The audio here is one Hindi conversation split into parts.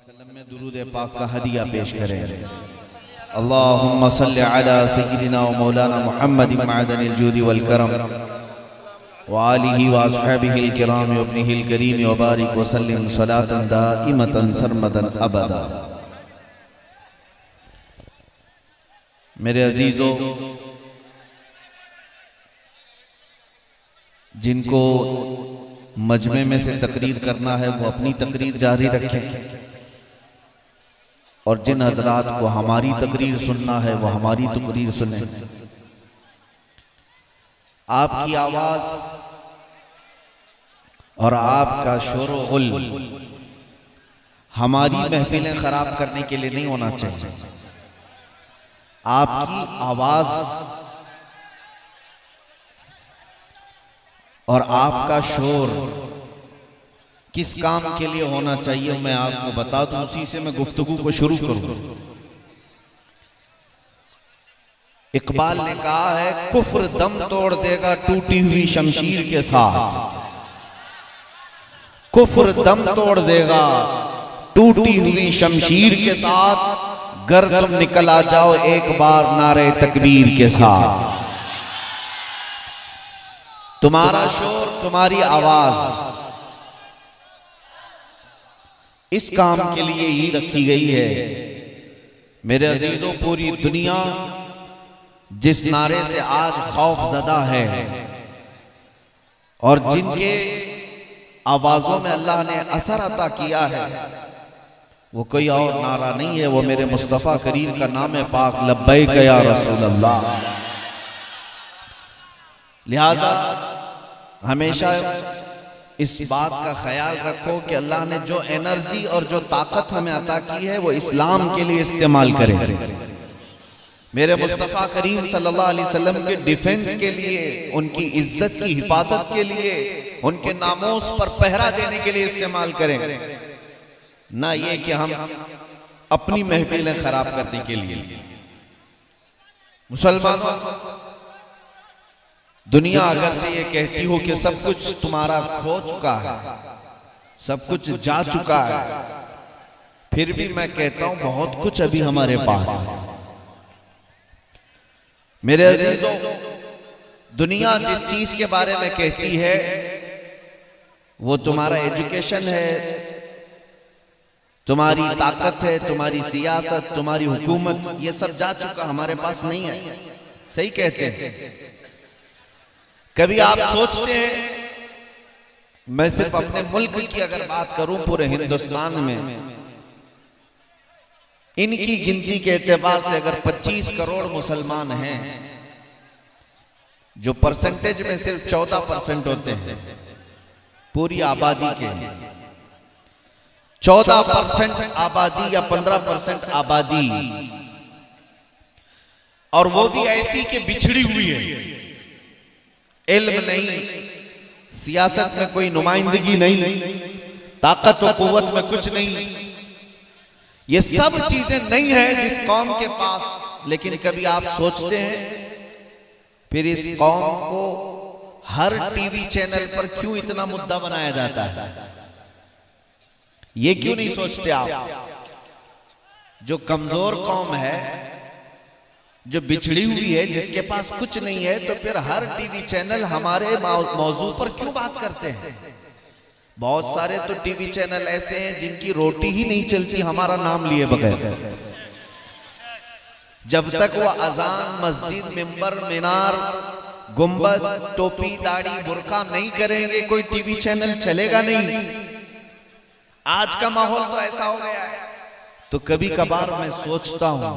वसल्लम में दुरूद पाक का हदिया पेश करें। अल्लाहुम्मा सल्लि अला सय्यिदिना व मौलाना मुहम्मदिन मअदनिल जूदि वल करम व आलिहि व अस्हाबिहिल किराम व इब्निहिल करीम व बारिक व सल्लिम सलातन दाइमतन सरमदन अबदा। मेरे अजीजों, जिनको मजमे में से तकरीर करना है वो अपनी तकरीर जारी रखें, और जिन हजरात को हमारी तकरीर सुनना है वो हमारी तकरीर सुने। आपकी आवाज और आपका शोर गुल हमारी महफिलें खराब करने के लिए नहीं होना चाहिए। आपकी आवाज और आपका शोर किस काम के लिए होना चाहिए मैं आपको बता दूं, उसी से मैं गुफ्तगू को शुरू करूं। इकबाल ने कहा है, कुफ्र दम तोड़ देगा टूटी हुई शमशीर के साथ। कुफ्र दम तोड़ देगा टूटी हुई शमशीर के साथ, गर तुम निकल आ जाओ एक बार नारे तकबीर के साथ। तुम्हारा शोर, तुम्हारी आवाज इस काम के लिए ही रखी गई है। मेरे अजीजों, पूरी दुनिया जिस नारे से आज खौफजदा है और जिनके आवाजों में अल्लाह ने असर अता किया है, वो कोई और नारा नहीं है, वो मेरे मुस्तफा करीम का नाम है पाक, लब्बैक या रसूल अल्लाह। लिहाजा हमेशा इस बात का ख्याल रखो कि अल्लाह ने जो एनर्जी और जो ताकत हमें अता की है वो इस्लाम के लिए इस्तेमाल करें। मेरे मुस्तफ़ा करीम सल्लल्लाहु अलैहि वसल्लम के डिफेंस के लिए, उनकी इज्जत की हिफाजत के लिए, उनके नामोस पर पहरा देने के लिए इस्तेमाल करें, ना ये कि हम अपनी महफिलें खराब करने के लिए। मुसलमानों, दुनिया अगरचे ये कहती हो कि सब कुछ तुम्हारा खो चुका है, सब कुछ जा चुका है, फिर भी मैं कहता हूं बहुत कुछ अभी हमारे पास है। मेरे अजीजों, दुनिया जिस चीज के बारे में कहती है वो तुम्हारा एजुकेशन है, तुम्हारी ताकत है, तुम्हारी सियासत, तुम्हारी हुकूमत, ये सब जा चुका, हमारे पास नहीं है। सही कहते हैं। कभी आप सोचते हैं, मैं सिर्फ अपने मुल्क की अगर बात करूं, पूरे हिंदुस्तान में इनकी गिनती के एतबार से अगर 25 करोड़ मुसलमान हैं, जो परसेंटेज में सिर्फ 14% होते हैं पूरी आबादी के, 14% आबादी या 15% आबादी, और वो भी ऐसी कि बिछड़ी हुई है, इल्म नहीं, सियासत में कोई नुमाइंदगी नहीं, ताकत और कुव्वत में कुछ नहीं, ये सब चीजें नहीं है जिस कौम के पास। लेकिन कभी आप सोचते हैं फिर इस कौम को हर टीवी चैनल पर क्यों इतना मुद्दा बनाया जाता है? ये क्यों नहीं सोचते आप? जो कमजोर कौम है, जो बिछड़ी हुई है, जिसके पास कुछ नहीं है, तो फिर हर टीवी चैनल हमारे मौजू पर क्यों बात करते हैं? बहुत सारे तो टीवी चैनल ऐसे हैं जिनकी रोटी ही नहीं चलती हमारा नाम लिए बगैर। जब तक वो अजान, मस्जिद, मिंबर, मीनार, गुंबद, टोपी, दाढ़ी, बुर्का नहीं करेंगे, कोई टीवी चैनल चलेगा नहीं। आज का माहौल तो ऐसा हो गया है। तो कभी कभार मैं सोचता हूं,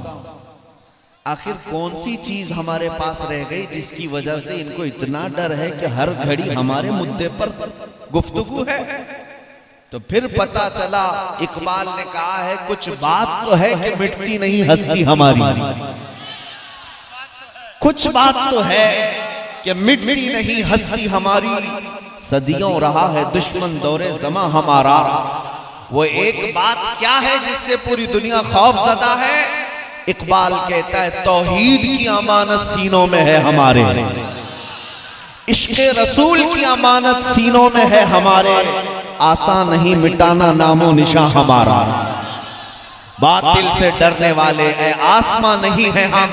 आखिर कौन सी चीज हमारे पास रह गई जिसकी वजह से इनको इतना डर है कि हर घड़ी हमारे मुद्दे पर गुफ्तगू है? तो फिर पता चला, इकबाल ने कहा है, कुछ बात तो है कि मिटती नहीं हस्ती हमारी। कुछ बात तो है कि मिटती नहीं हस्ती हमारी, सदियों रहा है दुश्मन दौरे ज़मा हमारा। वो एक बात क्या है जिससे पूरी दुनिया खौफजदा है? इकबाल कहता है, तौहीद की अमानत सीनों में है हमारे, इश्क़े रसूल की अमानत सीनों में है हमारे, आसान नहीं मिटाना नामो निशान हमारा। बातिल से डरने वाले ऐ आसमां नहीं है हम,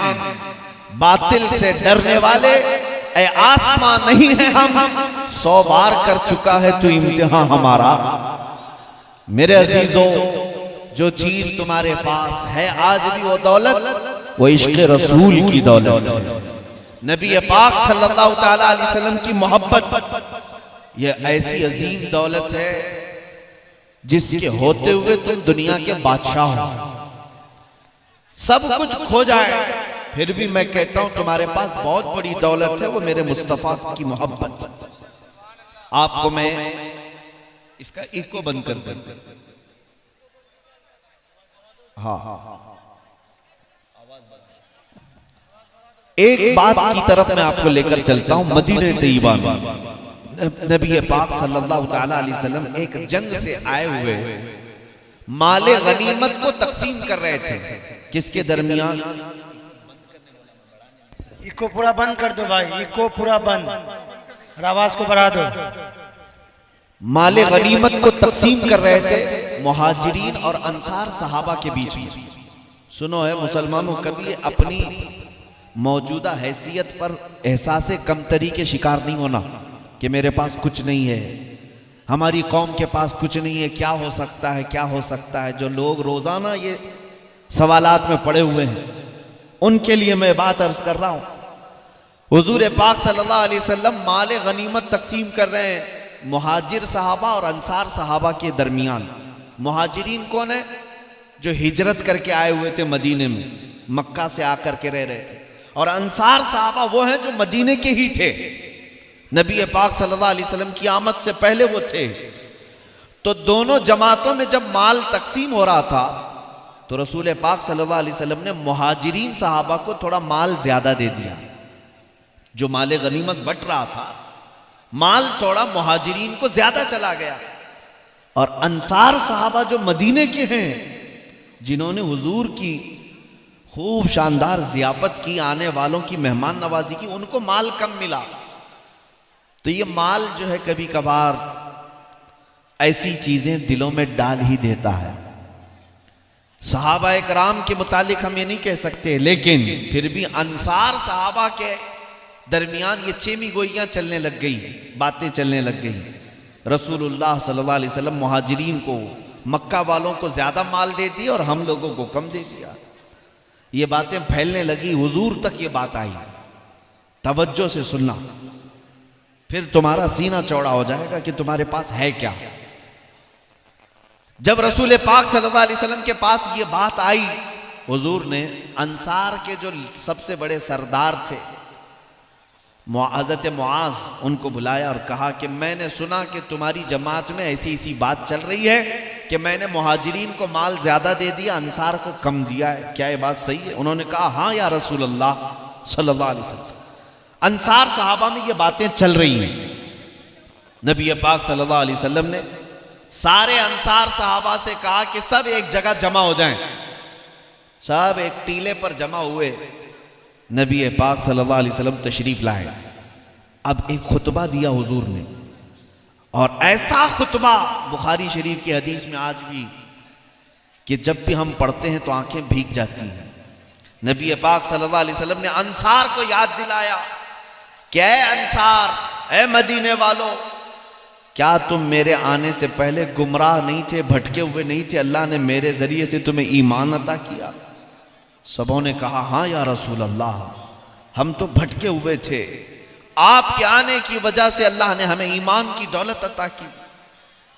बातिल से डरने वाले ऐ आसमां नहीं है हम, 100 बार कर चुका है तू इम्तिहान हमारा। मेरे अजीजों, जो चीज तुम्हारे पास है आज भी वो दौलत, वो इश्क रसूल की दौलत है, नबी पाक सल्लल्लाहु ताला अलैहि वसल्लम की मोहब्बत। ये ऐसी अजीम दौलत है जिसके होते हुए तुम दुनिया के बादशाह हो, सब कुछ खो जाए फिर भी मैं कहता हूं तुम्हारे पास बहुत बड़ी दौलत है, वो मेरे मुस्तफा की मोहब्बत। आपको मैं इसका इको बंद कर दूं। हाँ, एक बात की तरफ मैं आपको लेकर चलता हूं। मदीने तैयबा में नबी पाक सल्लल्लाहु ताला अलैहि वसल्लम एक जंग से आए हुए माले गनीमत को तकसीम कर रहे थे। किसके दरमियान? इको पूरा बंद कर दो भाई, इको पूरा बंद और आवाज को बढ़ा दो। माले गनीमत को तकसीम कर रहे थे मुहाजिरीन और अंसार सहाबा के बीच में। सुनो है मुसलमानों, कभी अपनी मौजूदा हैसियत पर एहसास कमतरी के शिकार नहीं होना कि मेरे पास कुछ नहीं है, हमारी कौम के पास कुछ नहीं है, क्या हो सकता है, क्या हो सकता है। जो लोग रोजाना ये सवालात में पड़े हुए हैं उनके लिए मैं बात अर्ज कर रहा हूं। हुजूर पाक सल्लल्लाहु अलैहि वसल्लम माले गनीमत तकसीम कर रहे हैं मुहाजिर सहाबा और अंसार सहाबा के दरमियान। मुहाजिरीन कौन है? जो हिजरत करके आए हुए थे मदीने में, मक्का से आकर के रह रहे थे, और अंसार सहाबा वो हैं जो मदीने के ही थे, नबी पाक सल्लल्लाहु अलैहि वसल्लम की आमद से पहले वो थे। तो दोनों जमातों में जब माल तकसीम हो रहा था तो रसूल पाक सल्लल्लाहु अलैहि वसल्लम ने मुहाजिरीन सहाबा को थोड़ा माल ज्यादा दे दिया। जो माले गनीमत बट रहा था, माल थोड़ा मुहाजिरीन को ज्यादा चला गया। और अंसार सहाबा जो मदीने के हैं, जिन्होंने हुजूर की खूब शानदार जियाफत की, आने वालों की मेहमान नवाजी की, उनको माल कम मिला। तो ये माल जो है कभी कभार ऐसी चीजें दिलों में डाल ही देता है। सहाबा कराम के मुतालिक हम ये नहीं कह सकते, लेकिन फिर भी अंसार सहाबा के दरमियान ये चेमी गोइयां चलने लग गई, बातें चलने लग गई। रसूलुल्लाह सल्लल्लाहु अलैहि वसल्लम मुहाजिरीन को, मक्का वालों को ज्यादा माल दे दिया और हम लोगों को कम दे दिया। ये बातें फैलने लगी, हुजूर तक ये बात आई। तवज्जो से सुनना, फिर तुम्हारा सीना चौड़ा हो जाएगा कि तुम्हारे पास है क्या। जब रसूल पाक सल्लल्लाहु अलैहि वसल्लम के पास ये बात आई, हुजूर ने अंसार के जो सबसे बड़े सरदार थे हज़रत मुआज़, उनको बुलाया और कहा कि मैंने सुना कि तुम्हारी जमात में ऐसी ऐसी बात चल रही है कि मैंने मुहाजिरीन को माल ज्यादा दे दिया, अंसार को कम दिया है, क्या ये बात सही है? उन्होंने कहा हाँ या रसूल अल्लाह सल्लल्लाहु अलैहि वसल्लम। अंसार सहाबा में ये बातें चल रही हैं। नबी पाक सल्लल्लाहु अलैहि वसल्लम ने सारे अंसार सहाबा से कहा कि सब एक जगह जमा हो जाएं। सब एक टीले पर जमा हुए, नबी पाक सल्लल्लाहु अलैहि वसल्लम तशरीफ लाए। अब एक खुतबा दिया हुजूर ने, और ऐसा खुतबा बुखारी शरीफ की हदीस में आज भी कि जब भी हम पढ़ते हैं तो आंखें भीग जाती हैं। नबी पाक सल्लल्लाहु अलैहि वसल्लम ने अंसार को याद दिलाया कि ऐ अंसार, ऐ मदीने वालों, क्या तुम मेरे आने से पहले गुमराह नहीं थे, भटके हुए नहीं थे? अल्लाह ने मेरे जरिए से तुम्हें ईमान अता किया। सबों ने कहा हाँ या रसूल अल्लाह, हम तो भटके हुए थे, आपके आने की वजह से अल्लाह ने हमें ईमान की दौलत अता की।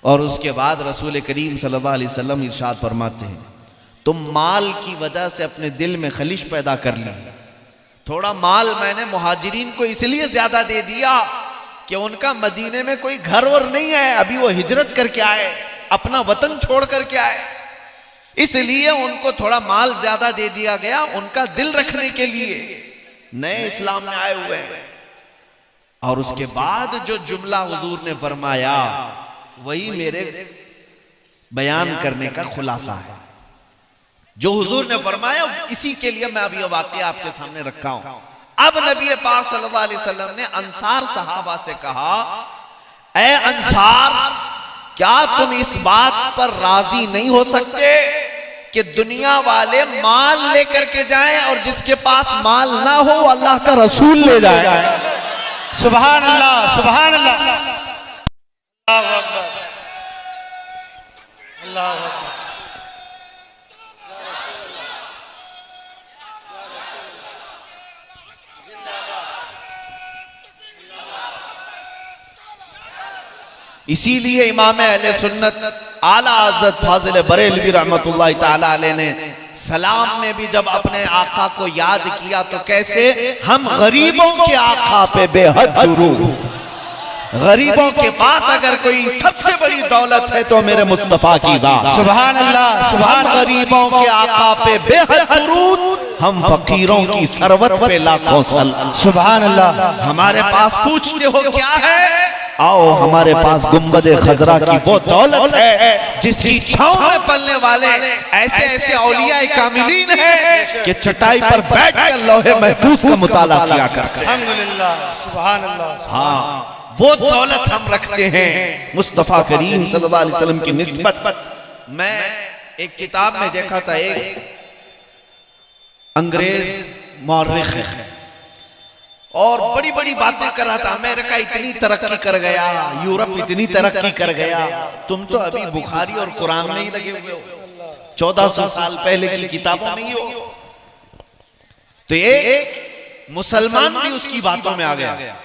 और उसके बाद रसूल करीम सल्लल्लाहु अलैहि वसल्लम इरशाद फरमाते हैं, तुम माल की वजह से अपने दिल में खलिश पैदा कर ली। थोड़ा माल मैंने मुहाजिरीन को इसलिए ज्यादा दे दिया कि उनका मदीने में कोई घर वर नहीं है, अभी वो हिजरत करके आए, अपना वतन छोड़ करके आए, इसलिए उनको थोड़ा माल ज्यादा दे दिया गया, उनका दिल रखने के लिए। नए इस्लाम में आए हुए हैं। और उसके बाद जो जुमला हुजूर ने फरमाया वही मेरे बयान करने का खुलासा है। जो हुजूर ने फरमाया इसी के लिए मैं अभी वाकया आपके सामने रखा हूं। अब नबी पाक सल्लल्लाहु अलैहि वसल्लम ने अंसार सहाबा से कहा, ऐ अंसार, क्या तुम इस बात पर राजी नहीं हो सकते कि दुनिया वाले माल लेकर के जाएं और जिसके पास माल ना हो अल्लाह का रसूल ले जाए। सुभान अल्लाह, सुभान अल्लाह, अल्लाहु अकबर, अल्लाहु अकबर। इसीलिए इमाम अहले सुन्नत आला हज़रत फाजिल बरेलवी रहमतुल्लाह ताला अलैह ने सलाम में भी जब अपने आका को याद किया तो कैसे, हम गरीबों के आका पे बेहद दुरूद। गरीबों के पास अगर कोई सबसे बड़ी दौलत है तो मेरे मुस्तफा की जात। सुभान अल्लाह, सुभान हम गरीबों के आका पे बेहद दुरूद, हम फकीरों की सरवत पे लाखों सलाम। सुभान अल्लाह। हमारे पास पूछते हो क्या है, आओ हमारे पास गुंबद खजरा की वो दौलत है जिसकी छांव में पलने वाले ऐसे ऐसे औलिया कामिलीन हैं कि चटाई पर बैठकर लौहे महफूज का मुताला किया करते हैं। अल्हम्दुलिल्लाह, सुभान अल्लाह। हाँ, वो दौलत हम रखते हैं मुस्तफा करीम सल्लल्लाहु अलैहि वसल्लम की निस्बत। मैं एक किताब में देखा था, एक अंग्रेज मौर्रिख है और बड़ी बड़ी बातें कर रहा था। अमेरिका इतनी तरक्की कर गया, यूरोप इतनी तरक्की कर गया, तुम तो अभी बुखारी और कुरान में ही लगे हुए हो, 1400 साल पहले की किताबों में ही हो। तो एक मुसलमान भी उसकी बातों में आ गया।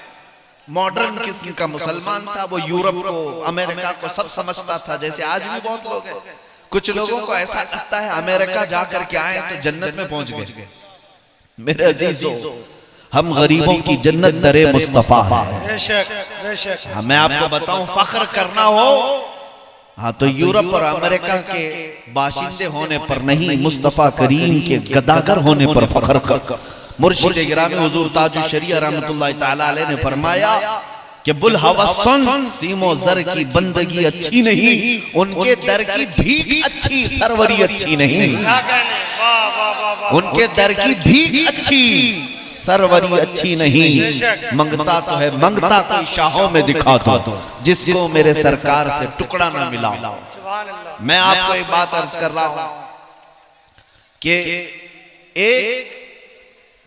मॉडर्न किस्म का मुसलमान था, वो यूरोप को अमेरिका को सब समझता था, जैसे आज भी बहुत लोग हैं। कुछ लोगों को ऐसा लगता है अमेरिका जाकर के आए तो जन्नत में पहुंच गए। मेरे अजीजों, हम गरीबों की जन्नत दरे मुस्तफा है। मैं आपको बताऊं, फख्र करना हो हाँ तो यूरोप और अमेरिका के बाशिंदे होने पर नहीं, मुस्तफा करीम के गदागर होने पर फख्र कर। मुर्शिद गिरामी हुजूर ताजुश शरिया रहमतुल्लाह ताला अलैह ने फरमाया कि बुल हवसन सीमो जर की बंदगी अच्छी नहीं, उनके दर की भीख अच्छी, सरवरी अच्छी नहीं। उनके दर की भीख अच्छी, सरवरी अच्छी नहीं। मंगता तो है, मंगता कोई शाहों में दिखा दो जिसको मेरे सरकार से टुकड़ा ना मिला। मैं आपको एक बात अर्ज कर रहा हूं कि एक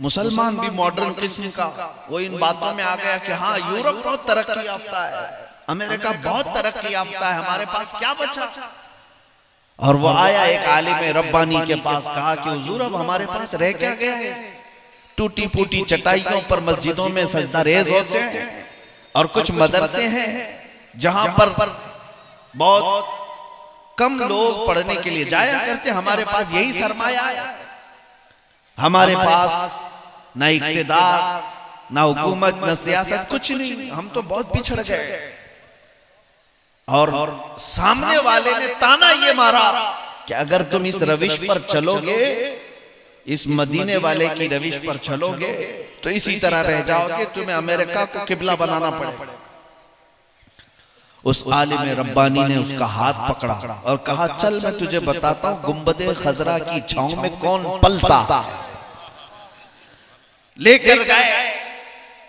मुसलमान भी मॉडर्न किस्म का वो इन बातों में आ गया कि हाँ यूरोप बहुत तरक्की याफ्ता है, अमेरिका बहुत तरक्की याफ्ता है, हमारे पास क्या बचा। और वो आया एक आलिम रब्बानी के पास, कहा कि हुजूर अब हमारे पास रह क्या गया है, टूटी फूटी चटाइयों पर मस्जिदों में सजदा रेज होते हैं और कुछ मदरसे हैं जहां पर बहुत कम लोग पढ़ने के लिए जाया करते। हमारे पास यही सरमाया है, हमारे पास ना इक्तिदार, ना हुकूमत, ना सियासत, कुछ नहीं, हम तो बहुत पिछड़ गए। और सामने वाले ने ताना ये मारा कि अगर तुम इस रविश पर चलोगे, इस मदीने वाले की रविश पर चलोगे तो इसी तरह रह जाओगे, तुम्हें अमेरिका को किबला बनाना पड़ेगा। उस आलिम रब्बानी ने उसका हाथ पकड़ा और कहा चल मैं तुझे बताता हूं गुंबदे खजरा की छांव में कौन पलता। लेकर गए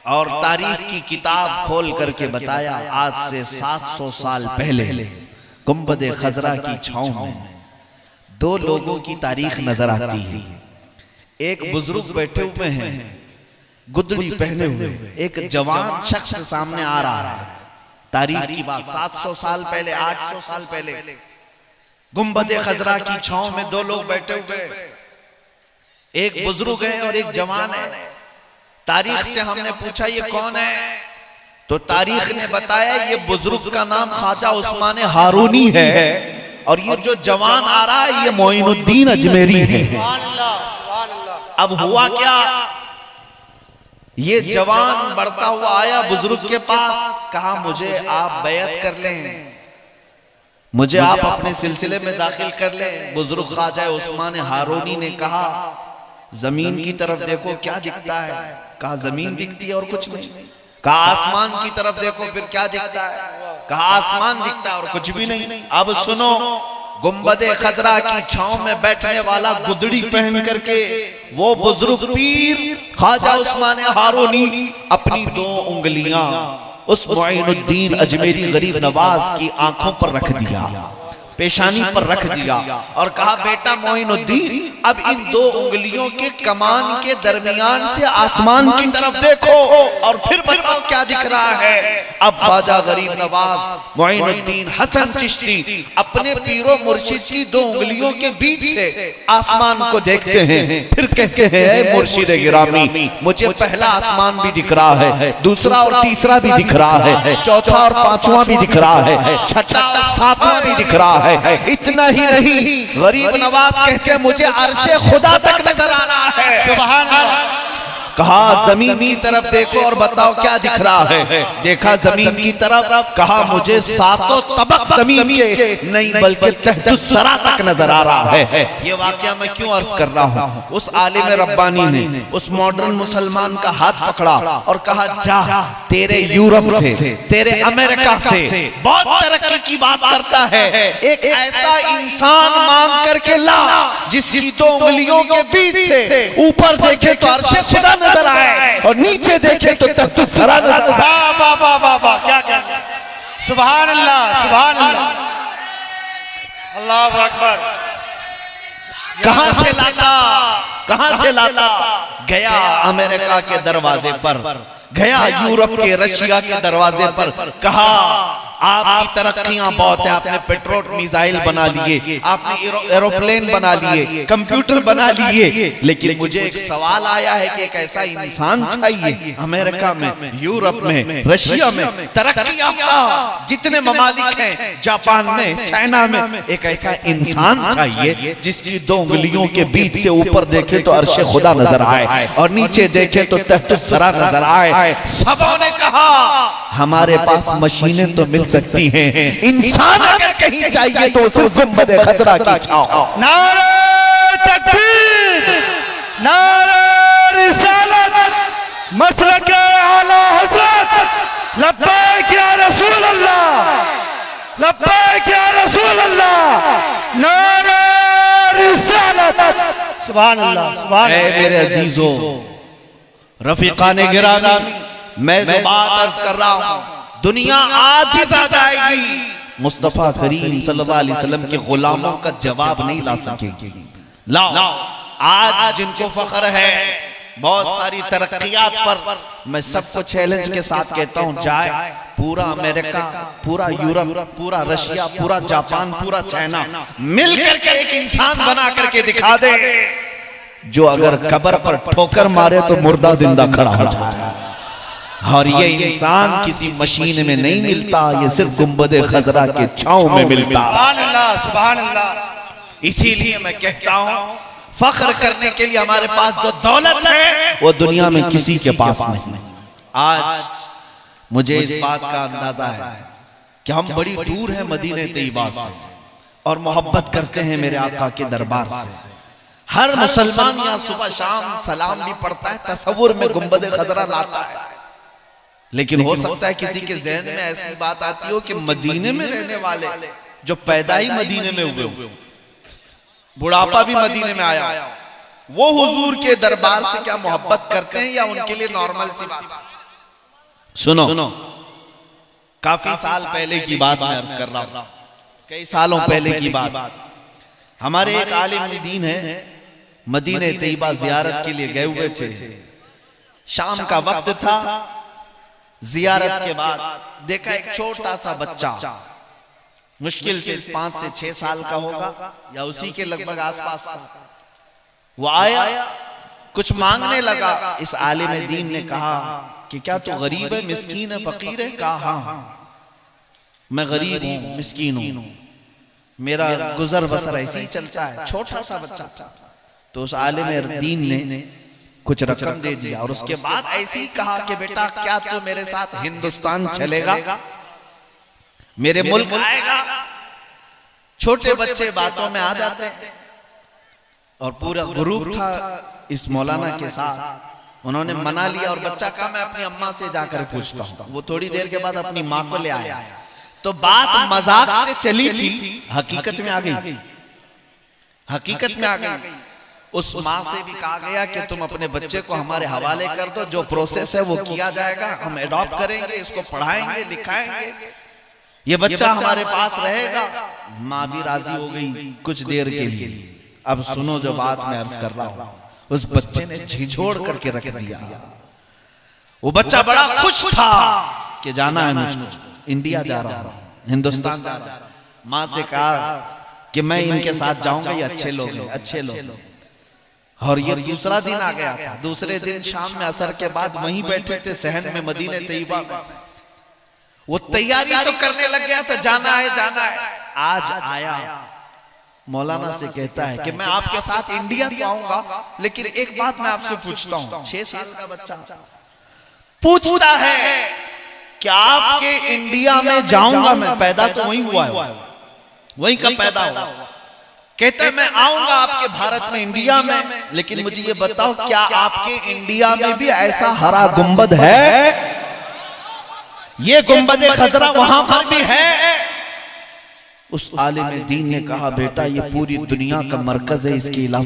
और तारीख की किताब खोल करके बताया, आज से 700 साल पहले गुंबदे खजरा की छांव में दो लोगों की तारीख नजर आती है। एक बुजुर्ग बैठे हुए हैं गुदड़ी पहने हुए, एक जवान शख्स सामने आ रहा है। तारीख की बात 700 साल पहले, 800 साल पहले गुंबदे खजरा की छांव में दो लोग बैठे हुए, एक बुजुर्ग है और एक जवान है। तारीख से हमने पूछा ये कौन है, तो तारीख ने बताया ये बुजुर्ग का नाम ख्वाजा उस्मान हारूनी है और ये जो जवान आ रहा है ये मोइनुद्दीन अजमेरी है। अब हुआ क्या, ये जवान बढ़ता हुआ आया बुजुर्ग के पास, कहा मुझे आप बैत कर लें, मुझे आप अपने सिलसिले में दाखिल कर लें। बुजुर्ग ख्वाजा उस्मान हारूनी ने कहा जमीन की तरफ देखो क्या दिखता है, कहा जमीन दिखती है और कुछ नहीं। कहा आसमान की तरफ देखो फिर क्या दिखता है, कहा आसमान दिखता है और कुछ भी नहीं। अब सुनो, गुंबदे खजरा की छांव में बैठने वाला गुदड़ी पहन करके वो बुजुर्ग पीर ख्वाजा उस्मान हारूनी अपनी दो उंगलियां उस मोइनुद्दीन अजमेरी गरीब नवाज की आंखों पर रख दिया। पेशानी पर रख दिया और कहा, बेटा मोइनुद्दीन, अब इन दो उंगलियों के कमान के दरमियान से आसमान की तरफ देखो और फिर बताओ क्या दिख रहा है। अब ख्वाजा गरीब नवाज मोइनुद्दीन हसन चिश्ती अपने पीरो मुर्शिद की दो उंगलियों के बीच से आसमान को देखते हैं, फिर कहते हैं, मुर्शिद गिरामी, मुझे पहला आसमान भी दिख रहा है, दूसरा और तीसरा भी दिख रहा है, चौथा और पांचवा भी दिख रहा है, छठा और सातवां भी दिख रहा है। इतना ही नहीं, गरीब नवाज कहते हैं, मुझे अर्शे खुदा तक नजर आ रहा है। सुभान अल्लाह। कहा, जमीन की तरफ देखो और बताओ क्या दिख रहा है। देखा जमीन की तरफ, कहा, मुझे सातों तबक जमीन के नहीं बल्कि तहतुस सरा तक नजर आ रहा है। ये वाकया मैं क्यों अर्ज कर रहा हूँ, उस आलिम रब्बानी ने उस मॉडर्न मुसलमान का हाथ पकड़ा और कहा, जा, तेरे यूरोप से, तेरे अमेरिका से बहुत तरक्की की बात करता है, एक ऐसा इंसान मांग करके ला जिसकी दो उंगलियों के बीच से ऊपर देखे तो अर्शे खुदा नजर आए और नीचे देखे तो तख्तुस सरा नजर आए। वाह वाह वाह वाह, क्या क्या, सुभान अल्लाह, सुभान अल्लाह, अल्लाहु अकबर। कहां से लाता, कहां से लाता? गया अमेरिका के दरवाजे पर, गया यूरोप के, रशिया के दरवाजे पर, कहा, आपकी तरक्कियां बहुत है, आपने पेट्रोल मिसाइल बना लिए, आपने एरोप्लेन बना लिए, कंप्यूटर बना लिए, लेकिन मुझे एक सवाल आया है कि एक ऐसा इंसान चाहिए अमेरिका में, यूरोप में, रशिया में, तरक्की याफ्ता जितने ममालिक हैं, जापान में, चाइना में, एक ऐसा इंसान चाहिए जिसकी दो उंगलियों के बीच से ऊपर देखे तो अर्शे खुदा नजर आए और नीचे देखे तो तख्तुस सरा नजर आए। सबों ने कहा, हमारे पास मशीनें तो मिल सकती हैं, इंसान अगर कहीं चाहिए तो सिर्फ गुंबद खजरा की छांव। नारे तकबीर, नारे रिसालत, मसलक आला हज़रत, लब्बैक या रसूल अल्लाह, लब्बैक या रसूल अल्लाह, नारे रिसालत। सुभान अल्लाह, सुभान अल्लाह। मेरे अजीजों, रफीकाने गिरामी, मैं जो बात अर्ज कर रहा हूं, दुनिया आजिज़ आ जाएगी, मुस्तफा करीम सल्लल्लाहु अलैहि वसल्लम के गुलामों का जवाब नहीं ला सकेगी। लाओ, आज जिनको फख्र है बहुत सारी तरक्कियात पर, मैं सबको चैलेंज के साथ कहता हूं, जाए पूरा अमेरिका, पूरा यूरोप, पूरा रशिया, पूरा जापान, पूरा चाइना मिल करके एक इंसान बना करके दिखा दे जो अगर कब्र पर ठोकर मारे तो मुर्दा जिंदा खड़ा हो जाए। और ये इंसान किसी मशीन में नहीं मिलता, ये सिर्फ गुंबद खजरा के छांव में मिलता। सुभान अल्लाह, सुभान अल्लाह। इसीलिए मैं कहता हूं, फख्र करने के लिए हमारे पास जो दौलत है वो दुनिया में किसी के पास नहीं। आज मुझे इस बात का अंदाजा है कि हम बड़ी दूर हैं मदीने तैयबा से और मोहब्बत करते हैं मेरे आका के दरबार से। हर मुसलमान यहाँ सुबह शाम सलाम भी पढ़ता है, तसव्वुर में गुंबद खजरा लाता है, लेकिन हो सकता है किसी के ज़हन में ऐसी बात आती हो कि मदीने में रहने वाले जो पैदा ही मदीने में हुए, बुढ़ापा भी मदीने में आया, वो हुजूर के दरबार से क्या मोहब्बत करते हैं या उनके लिए नॉर्मल सी बात? सुनो, काफी साल पहले की बात मैं अर्ज कर रहा हूं, कई सालों पहले की बात। हमारे एक आलिम दीन है, मदीने तैयबा जियारत के लिए गए हुए थे। शाम का वक्त था, जियारत के बाद देखा एक छोटा सा बच्चा, मुश्किल से 5 से 6 साल का होगा या उसी के लगभग आसपास का, वो आया कुछ मांगने लगा। इस आलिम दीन ने कहा कि क्या तू गरीब है, मिस्कीन है, फकीर है? कहा हाँ, मैं गरीब हूँ, मिस्कीन हूँ, मेरा गुजर बसर ऐसे ही चलता है। छोटा सा बच्चा था, तो उस आलिम दीन ने कुछ रकम दे दिया और उसके बाद ऐसे ही कहा कि बेटा क्या तू मेरे साथ हिंदुस्तान चलेगा, मेरे मुल्क आएगा? छोटे बच्चे बातों में आ जाते हैं और पूरा ग्रुप था इस मौलाना के साथ, उन्होंने मना लिया और बच्चा कहा मैं अपनी अम्मा से जाकर पूछता हूँ। वो थोड़ी देर के बाद अपनी माँ को ले आया, तो बात मजाक से चली थी, हकीकत में आ गई, हकीकत में आ गई। उस माँ से भी कहा गया कि तुम अपने बच्चे को हमारे हवाले कर दो, जो प्रोसेस है वो किया जाएगा, हम एडॉप्ट करेंगे, इसको पढ़ाएंगे, लिखाएंगे। ये बच्चा हमारे पास रहेगा। माँ भी राजी हो गई कुछ देर के लिए। अब सुनो जो बात मैं अर्ज कर रहा हूं, उस बच्चे ने झिझोड़ करके रख दिया। वो बच्चा बड़ा खुश था कि जाना है मुझको, इंडिया जा रहा हूं, हिंदुस्तान जा रहा हूं। माँ से कहा कि मैं इनके साथ जाऊंगा, ये अच्छे लोग हैं, अच्छे लोग। और ये दूसरा दिन आ गया था। दूसरे दिन शाम में असर के बाद वहीं बैठे थे सहन में, मदीने तैयबा में। वो तैयारी तो करने लग गया था, जाना है जाना है। आज आया, मौलाना से कहता है कि मैं आपके साथ इंडिया तो आऊंगा, लेकिन एक बात मैं आपसे पूछता हूं। 6 साल का बच्चा पूछता है कि आपके इंडिया में जाऊंगा मैं, पैदा तो वहीं हुआ है, वहीं का पैदा हुआ। कहते हैं मैं आऊंगा आपके भारत में, इंडिया में, लेकिन मुझे ये बताओ क्या आपके इंडिया में भी ऐसा हरा गुंबद है? ये गुंबद खजरा वहां पर भी है? उस आलिम दीन ने कहा बेटा ये पूरी दुनिया का मरकज है, इसके अलावा